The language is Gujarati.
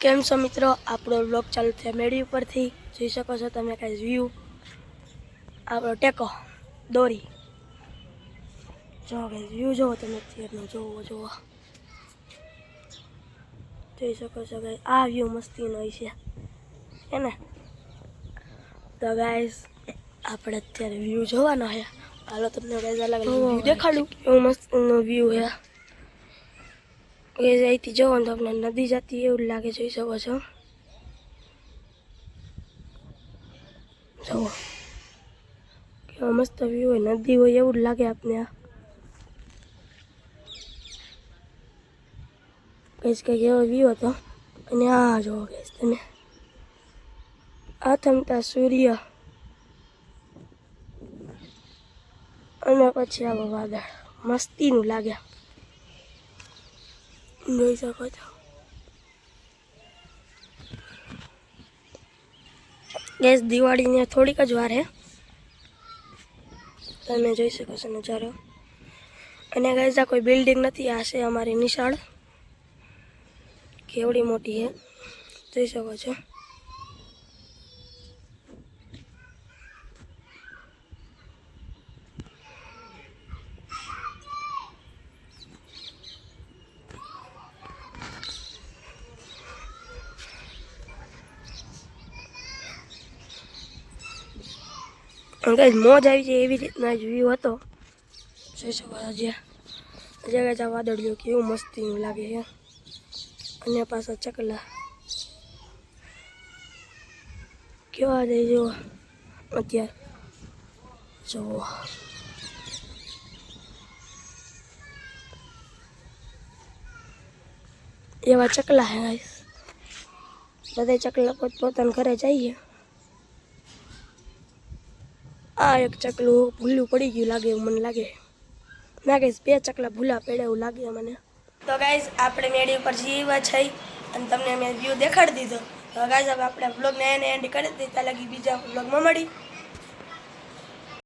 કેમ છો મિત્રો, આપણો વ્લોગ ચાલુ થયા મેળી ઉપરથી જોઈ શકો છો તમે કાંઈ વ્યૂ, આપણો ટેકો દોરી જો કાંઈ વ્યૂ જોવો તમે અત્યારનો જોવો જોઈ શકો છો ગાઈસ, આ વ્યૂ મસ્તીનો હોય છે ને. તો ગાઈસ આપણે અત્યારે વ્યૂ જોવાનો છે. હાલો તમને ગાઈસ અલગ અલગ વ્યૂ દેખાડું, એવું મસ્તનો વ્યૂ છે. એ અહીંથી જોવો ને તો આપણે નદી જતી એવું લાગે, જોઈ શકો છો. જુઓ કેવો મસ્ત વ્યૂ હોય, નદી હોય એવું જ લાગે આપને. આ કઈશ કંઈક એવો વ્યૂ હતો. અને આ જોવો કઈશ તમે, આથમતા સૂર્ય અને પછી આવો વાદળ, મસ્તીનું લાગે, જોઈ શકો છો. ગેસ દિવાળીને થોડીક જ વાર હે, તમે જોઈ શકો છો નજારો. અને ગાઈસ આ કોઈ બિલ્ડિંગ નથી, આ છે અમારી નિશાળ, કેવડી મોટી છે જોઈ શકો છો. ગાઈસ મોજ આવી જાય એવી રીતના જ વ્યૂ હતો, જોઈ શકો છો. જ્યાં આ વાદળિયું કેવું મસ્તીનું લાગે છે. અને પાછા ચકલા કેવા જાય જુઓ અત્યારે, જુઓ એવા ચકલા હે ગાઈસ. બધા ચકલા પોતપોતાના ઘરે જઈએ. આ એક ચકલું ભૂલું પડી ગયું લાગે એવું મને લાગે. ના ગાઈસ બે ચકલા ભૂલા પડ્યા એવું લાગે મને. તો ગાઈસ આપણે મેળી ઉપર જીવા છે અને તમને મેં વ્યૂ દેખાડી દીધો. તો ગાઈસ હવે આપણે વ્લોગને એન્ડ કરી દીધા, લાગી બીજા વ્લોગમાં મળી.